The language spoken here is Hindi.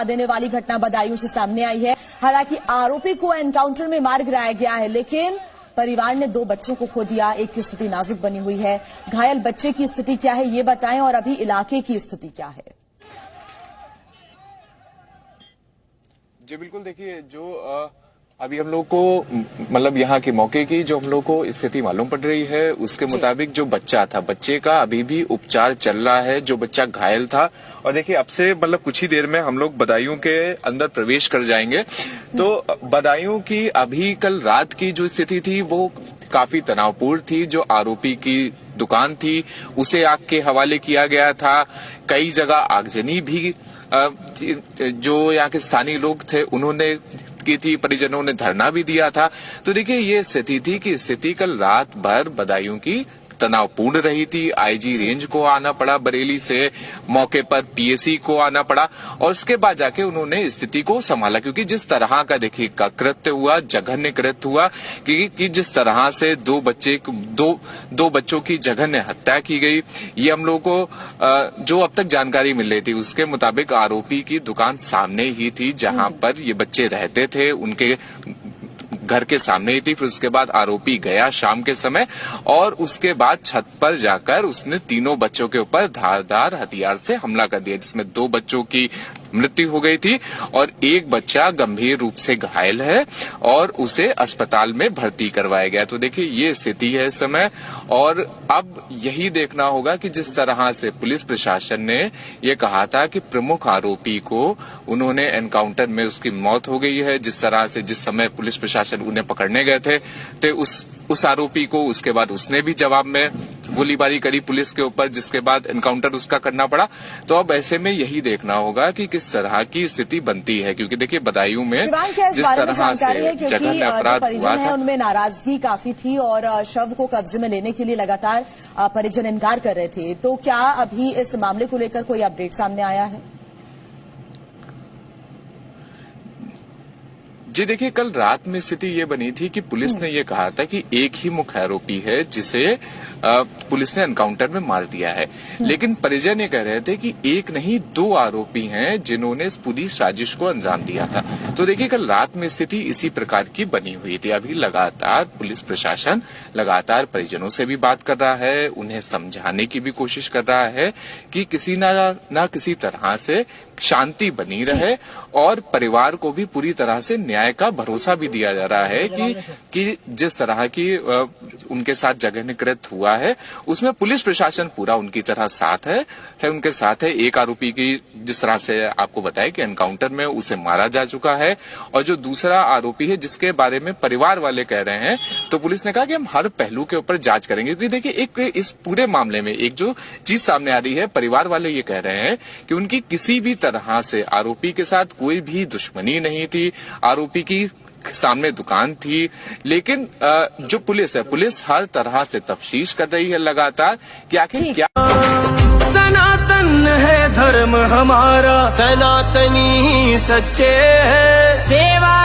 देने वाली घटना बदायूं से सामने आई है। हालांकि आरोपी को एनकाउंटर में मार गिराया गया है, लेकिन परिवार ने 2 बच्चों को खो दिया। एक की स्थिति नाजुक बनी हुई है। घायल बच्चे की स्थिति क्या है ये बताएं, और अभी इलाके की स्थिति क्या है? जी बिल्कुल, देखिए जो अभी हम लोग को मतलब यहाँ के मौके की जो हम लोग को स्थिति मालूम पड़ रही है, उसके मुताबिक जो बच्चा था, बच्चे का अभी भी उपचार चल रहा है। जो बच्चा घायल था, और देखिए अब से मतलब कुछ ही देर में हम लोग बदायूं के अंदर प्रवेश कर जाएंगे। तो बदायूं की अभी कल रात की जो स्थिति थी वो काफी तनावपूर्ण थी। जो आरोपी की दुकान थी उसे आग के हवाले किया गया था। कई जगह आगजनी भी जो यहाँ के स्थानीय लोग थे उन्होंने की थी, परिजनों ने धरना भी दिया था। तो देखिए ये स्थिति थी कि स्थिति कल रात भर बदायूं की तनावपूर्ण रही थी। आईजी रेंज को आना पड़ा बरेली से, मौके पर पीएसी को आना पड़ा, और उसके बाद जाके उन्होंने स्थिति को संभाला। क्योंकि जिस तरह का देखिए कृत्य हुआ, जघन्य कृत्य हुआ कि जिस तरह से दो बच्चों की जघन्य हत्या की गई, ये हम लोगों को जो अब तक जानकारी मिल रही थी उसके मुताबिक आरोपी की दुकान सामने ही थी जहां पर ये बच्चे रहते थे, उनके घर के सामने ही थी। फिर उसके बाद आरोपी गया शाम के समय, और उसके बाद छत पर जाकर उसने तीनों बच्चों के ऊपर धारदार हथियार से हमला कर दिया, जिसमें 2 बच्चों की मृत्यु हो गई थी और एक बच्चा गंभीर रूप से घायल है और उसे अस्पताल में भर्ती करवाया गया। तो देखिए ये स्थिति है इस समय, और अब यही देखना होगा कि जिस तरह से पुलिस प्रशासन ने ये कहा था कि प्रमुख आरोपी को उन्होंने एनकाउंटर में उसकी मौत हो गई है, जिस तरह से जिस समय पुलिस प्रशासन उन्हें पकड़ने गए थे तो उस आरोपी को उसके बाद उसने भी जवाब में गोलीबारी करी पुलिस के ऊपर, जिसके बाद एनकाउंटर उसका करना पड़ा। तो अब ऐसे में यही देखना होगा कि किस तरह की स्थिति बनती है, क्योंकि देखिए बदायूं में जिस तरह से जघन्य अपराध हुआ था, उनमें नाराजगी काफी थी और शव को कब्जे में लेने के लिए लगातार परिजन इनकार कर रहे थे। तो क्या अभी इस मामले को लेकर कोई अपडेट सामने आया है? जी देखिए, कल रात में स्थिति ये बनी थी कि पुलिस ने ये कहा था कि एक ही मुख्य आरोपी है जिसे पुलिस ने एनकाउंटर में मार दिया है, लेकिन परिजन ये कह रहे थे कि एक नहीं 2 आरोपी हैं जिन्होंने इस पूरी साजिश को अंजाम दिया था। तो देखिए कल रात में स्थिति इसी प्रकार की बनी हुई थी। अभी लगातार पुलिस प्रशासन लगातार परिजनों से भी बात कर रहा है, उन्हें समझाने की भी कोशिश कर रहा है कि किसी ना किसी तरह से शांति बनी रहे, और परिवार को भी पूरी तरह से न्याय का भरोसा भी दिया जा रहा है कि जिस तरह की उनके साथ जघन्य कृत्य हुआ है उसमें पुलिस प्रशासन पूरा उनकी तरह साथ है उनके साथ है। एक आरोपी की जिस तरह से आपको बताया कि एनकाउंटर में उसे मारा जा चुका है, और जो दूसरा आरोपी है जिसके बारे में परिवार वाले कह रहे हैं, तो पुलिस ने कहा कि हम हर पहलू के ऊपर जांच करेंगे। क्योंकि देखिए एक इस पूरे मामले में एक जो चीज सामने आ रही है, परिवार वाले ये कह रहे हैं कि उनकी किसी भी तरह से आरोपी के साथ कोई भी दुश्मनी नहीं थी, आरोपी की सामने दुकान थी, लेकिन जो पुलिस है, पुलिस हर तरह से तफ्तीश कर रही है लगातार कि आखिर क्या। सनातन है धर्म हमारा, सनातनी सच्चे है, सेवा